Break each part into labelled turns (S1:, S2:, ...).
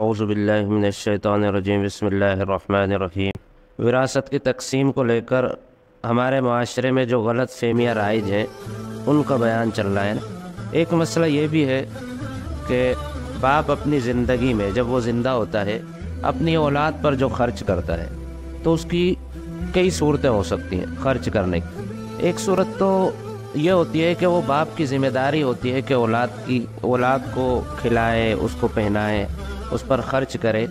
S1: اعوذ باللہ من الشیطان الرجیم بسم اللہ الرحمن الرحیم۔ وراثت کی تقسیم کو لے کر ہمارے معاشرے میں جو غلط فہمیاں رائج ہیں ان کا بیان چل رہا ہے۔ ایک مسئلہ یہ بھی ہے کہ باپ اپنی زندگی میں جب وہ زندہ ہوتا ہے اپنی اولاد پر جو خرچ کرتا ہے تو اس کی کئی صورتیں ہو سکتی ہیں خرچ کرنے کی۔ ایک صورت تو یہ ہوتی ہے کہ وہ باپ کی ذمہ داری ہوتی ہے کہ اولاد کو کھلائے، اس کو پہنائے، اس پر خرچ کرے۔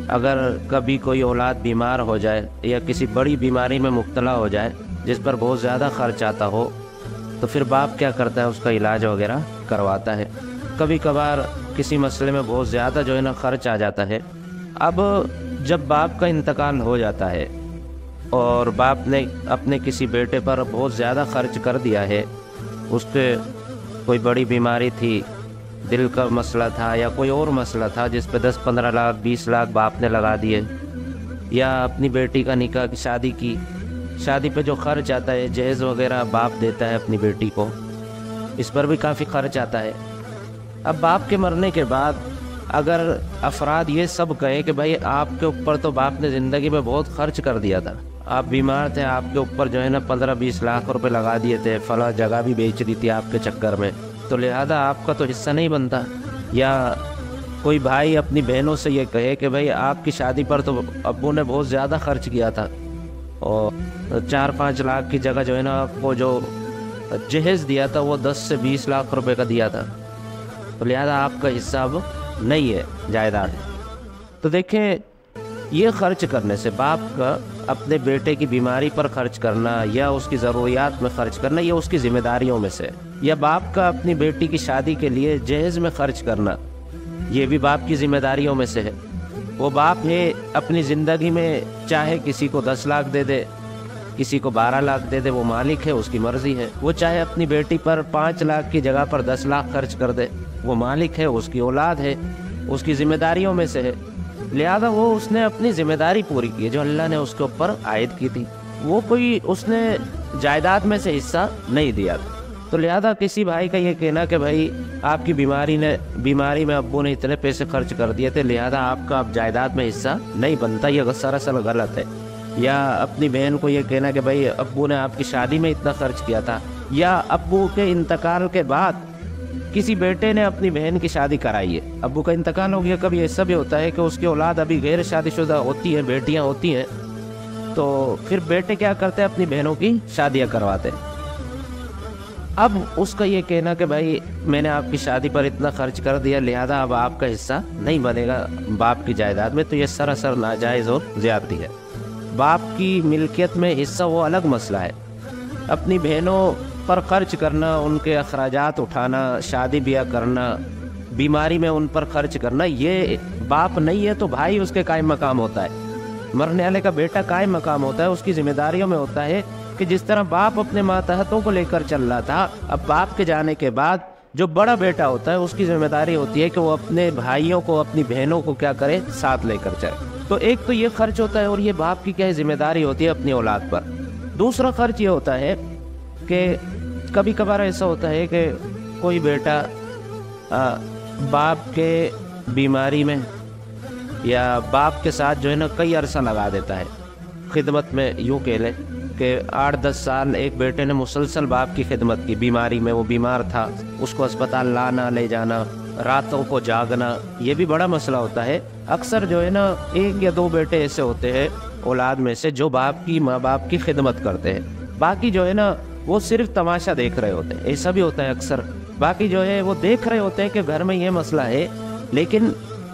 S1: اگر کبھی کوئی اولاد بیمار ہو جائے یا کسی بڑی بیماری میں مبتلا ہو جائے جس پر بہت زیادہ خرچ آتا ہو تو پھر باپ کیا کرتا ہے، اس کا علاج وغیرہ کرواتا ہے۔ کبھی کبھار کسی مسئلے میں بہت زیادہ خرچ آ جاتا ہے۔ اب جب باپ کا انتقال ہو جاتا ہے اور باپ نے اپنے کسی بیٹے پر بہت زیادہ خرچ کر دیا ہے، اس کے کوئی بڑی بیماری تھی، دل کا مسئلہ تھا یا کوئی اور مسئلہ تھا جس پہ 10-15 لاکھ 20 لاکھ باپ نے لگا دیے، یا اپنی بیٹی کا نکاح کی شادی پہ جو خرچ آتا ہے، جہیز وغیرہ باپ دیتا ہے اپنی بیٹی کو، اس پر بھی کافی خرچ آتا ہے۔ اب باپ کے مرنے کے بعد اگر افراد یہ سب کہیں کہ بھائی آپ کے اوپر تو باپ نے زندگی میں بہت خرچ کر دیا تھا، آپ بیمار تھے، آپ کے اوپر 15-20 لاکھ روپے لگا دیے تھے، فلاں جگہ بھی بیچ دی تھی آپ کے چکر میں، تو لہذا آپ کا تو حصہ نہیں بنتا۔ یا کوئی بھائی اپنی بہنوں سے یہ کہے کہ بھائی آپ کی شادی پر تو ابو نے بہت زیادہ خرچ کیا تھا اور 4-5 لاکھ کی جگہ آپ کو جو جہیز دیا تھا وہ 10 سے 20 لاکھ روپے کا دیا تھا، تو لہذا آپ کا حصہ اب نہیں ہے جائیداد۔ تو دیکھیں، یہ خرچ کرنے سے باپ کا اپنے بیٹے کی بیماری پر خرچ کرنا یا اس کی ضروریات میں خرچ کرنا یہ اس کی ذمہ داریوں میں سے، یا باپ کا اپنی بیٹی کی شادی کے لیے جہیز میں خرچ کرنا یہ بھی باپ کی ذمہ داریوں میں سے ہے۔ وہ باپ ہے اپنی زندگی میں چاہے کسی کو 10 لاکھ دے دے، کسی کو 12 لاکھ دے دے، وہ مالک ہے، اس کی مرضی ہے۔ وہ چاہے اپنی بیٹی پر 5 لاکھ کی جگہ پر 10 لاکھ خرچ کر دے، وہ مالک ہے، اس کی اولاد ہے، اس کی ذمہ داریوں میں سے ہے، لہذا اس نے اپنی ذمہ داری پوری کی جو اللہ نے اس کے اوپر عائد کی تھی، وہ کوئی اس نے جائیداد میں سے حصہ نہیں دیا تھا۔ تو لہذا کسی بھائی کا یہ کہنا کہ بھائی آپ کی بیماری میں ابو نے اتنے پیسے خرچ کر دیے تھے لہذا آپ کا اب جائیداد میں حصہ نہیں بنتا، یہ سراسر غلط ہے۔ یا اپنی بہن کو یہ کہنا کہ بھائی ابو نے آپ کی شادی میں اتنا خرچ کیا تھا، یا ابو کے انتقال کے بعد کسی بیٹے نے اپنی بہن کی شادی کرائی ہے، ابو کا انتقال ہو گیا، کبھی ایسا بھی ہوتا ہے کہ اس کی اولاد ابھی غیر شادی شدہ ہوتی ہے، بیٹیاں ہوتی ہیں، تو پھر بیٹے کیا کرتے ہیں، اپنی بہنوں کی شادیاں کرواتے ہیں۔ اب اس کا یہ کہنا کہ بھائی میں نے آپ کی شادی پر اتنا خرچ کر دیا لہذا اب آپ کا حصہ نہیں بنے گا باپ کی جائیداد میں، تو یہ سراسر ناجائز اور زیادتی ہے۔ باپ کی ملکیت میں حصہ وہ الگ مسئلہ ہے، اپنی بہنوں پر خرچ کرنا، ان کے اخراجات اٹھانا، شادی بیاہ کرنا، بیماری میں ان پر خرچ کرنا، یہ باپ نہیں ہے تو بھائی اس کے قائم مقام ہوتا ہے، مرنے والے کا بیٹا قائم مقام ہوتا ہے، اس کی ذمہ داریوں میں ہوتا ہے کہ جس طرح باپ اپنے ماتحتوں کو لے کر چل رہا تھا، اب باپ کے جانے کے بعد جو بڑا بیٹا ہوتا ہے اس کی ذمہ داری ہوتی ہے کہ وہ اپنے بھائیوں کو، اپنی بہنوں کو کیا کرے، ساتھ لے کر چلے۔ تو ایک تو یہ خرچ ہوتا ہے اور یہ باپ کی کیا ذمہ داری ہوتی ہے اپنی اولاد پر۔ دوسرا خرچ یہ ہوتا ہے کہ کبھی کبھار ایسا ہوتا ہے کہ کوئی بیٹا باپ کے بیماری میں یا باپ کے ساتھ کئی عرصہ لگا دیتا ہے خدمت میں، یوں کہہ لیں کہ 8-10 سال ایک بیٹے نے مسلسل باپ کی خدمت کی، بیماری میں وہ بیمار تھا، اس کو اسپتال لانا لے جانا، راتوں کو جاگنا، یہ بھی بڑا مسئلہ ہوتا ہے۔ اکثر 1 یا 2 بیٹے ایسے ہوتے ہیں اولاد میں سے جو ماں باپ کی خدمت کرتے ہیں، باقی وہ صرف تماشا دیکھ رہے ہوتے ہیں، ایسا بھی ہوتا ہے اکثر۔ باقی وہ دیکھ رہے ہوتے ہیں کہ گھر میں یہ مسئلہ ہے، لیکن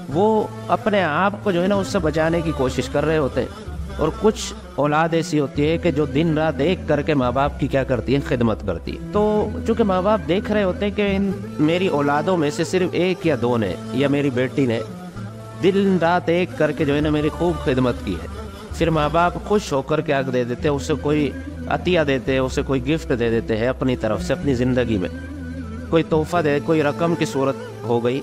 S1: وہ اپنے آپ کو اس سے بچانے کی کوشش کر رہے ہوتے ہیں۔ اور کچھ اولاد ایسی ہوتی ہے کہ جو دن رات دیکھ کر کے ماں باپ کی کیا کرتی ہے، خدمت کرتی ہے۔ تو چونکہ ماں باپ دیکھ رہے ہوتے ہیں کہ میری اولادوں میں سے صرف 1 یا 2 نے یا میری بیٹی نے دن رات ایک کر کے میری خوب خدمت کی ہے، پھر ماں باپ خوش ہو کر کے دے دیتے، اسے کوئی عطیہ دیتے، اسے کوئی گفٹ دے دیتے ہیں اپنی طرف سے، اپنی زندگی میں کوئی تحفہ دے، کوئی رقم کی صورت ہو گئی،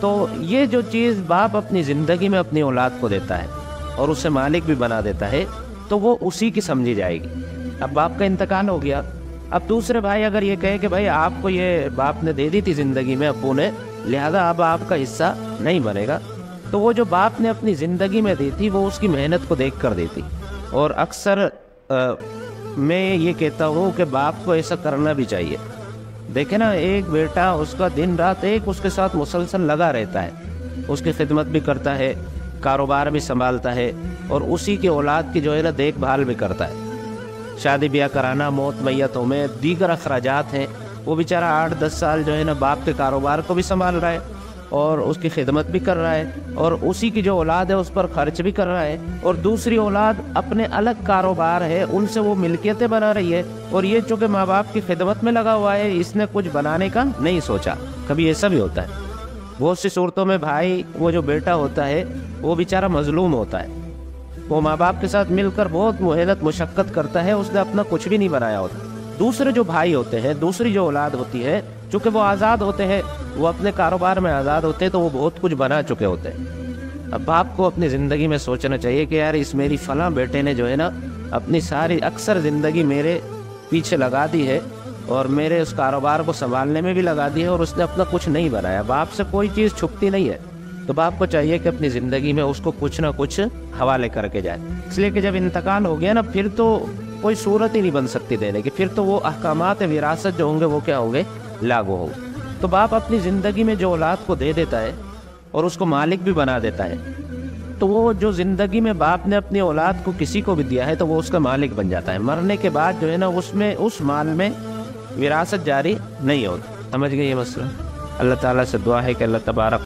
S1: تو یہ جو چیز باپ اپنی زندگی میں اپنی اولاد کو دیتا ہے اور اسے مالک بھی بنا دیتا ہے تو وہ اسی کی سمجھی جائے گی۔ اب باپ کا انتقال ہو گیا، اب دوسرے بھائی اگر یہ کہے کہ بھائی آپ کو یہ باپ نے دے دی تھی زندگی میں ابو نے، لہذا اب آپ کا حصہ نہیں بنے گا، تو وہ جو باپ نے اپنی زندگی میں دی تھی وہ اس کی محنت کو دیکھ کر دی تھی. اور اکثر میں یہ کہتا ہوں کہ باپ کو ایسا کرنا بھی چاہیے. دیکھیں نا، ایک بیٹا اس کا دن رات اس کے ساتھ مسلسل لگا رہتا ہے، اس کی خدمت بھی کرتا ہے، کاروبار بھی سنبھالتا ہے، اور اسی کی اولاد کی جو ہے نا دیکھ بھال بھی کرتا ہے. شادی بیاہ کرانا، موت میتوں میں دیگر اخراجات ہیں. وہ بیچارہ 8-10 سال جو ہے نا باپ کے کاروبار کو بھی سنبھال رہا ہے اور اس کی خدمت بھی کر رہا ہے، اور اسی کی جو اولاد ہے اس پر خرچ بھی کر رہا ہے، اور دوسری اولاد اپنے الگ کاروبار ہے ان سے وہ ملکیتیں بنا رہی ہے. اور یہ چونکہ ماں باپ کی خدمت میں لگا ہوا ہے، اس نے کچھ بنانے کا نہیں سوچا. کبھی ایسا بھی ہوتا ہے بہت سی صورتوں میں. بھائی وہ جو بیٹا ہوتا ہے وہ بیچارہ مظلوم ہوتا ہے، وہ ماں باپ کے ساتھ مل کر بہت محنت مشقت کرتا ہے، اس نے اپنا کچھ بھی نہیں بنایا ہوتا. دوسرے جو بھائی ہوتے ہیں، دوسری جو اولاد ہوتی ہے، چونکہ وہ آزاد ہوتے ہیں، وہ اپنے کاروبار میں آزاد ہوتے ہیں، تو وہ بہت کچھ بنا چکے ہوتے ہیں. اب باپ کو اپنی زندگی میں سوچنا چاہیے کہ یار اس میری فلاں بیٹے نے جو ہے نا اپنی ساری اکثر زندگی میرے پیچھے لگا دی ہے، اور میرے اس کاروبار کو سنبھالنے میں بھی لگا دی ہے، اور اس نے اپنا کچھ نہیں بنایا. باپ سے کوئی چیز چھپتی نہیں ہے، تو باپ کو چاہیے کہ اپنی زندگی میں اس کو کچھ نہ کچھ حوالے کر کے جائے. اس لیے کہ جب انتقال ہو گیا نا، پھر تو کوئی صورت ہی نہیں بن سکتی دینے کی. پھر تو وہ احکامات وراثت جو ہوں گے وہ کیا ہوں گے؟ لاگو ہوں گے. تو باپ اپنی زندگی میں جو اولاد کو دے دیتا ہے اور اس کو مالک بھی بنا دیتا ہے، تو وہ جو زندگی میں باپ نے اپنی اولاد کو کسی کو بھی دیا ہے تو وہ اس کا مالک بن جاتا ہے. مرنے کے بعد جو ہے نا اس مال میں وراثت جاری نہیں ہوتی. سمجھ گئے یہ مسئلہ؟ اللہ تعالیٰ سے دعا ہے کہ اللہ تبارک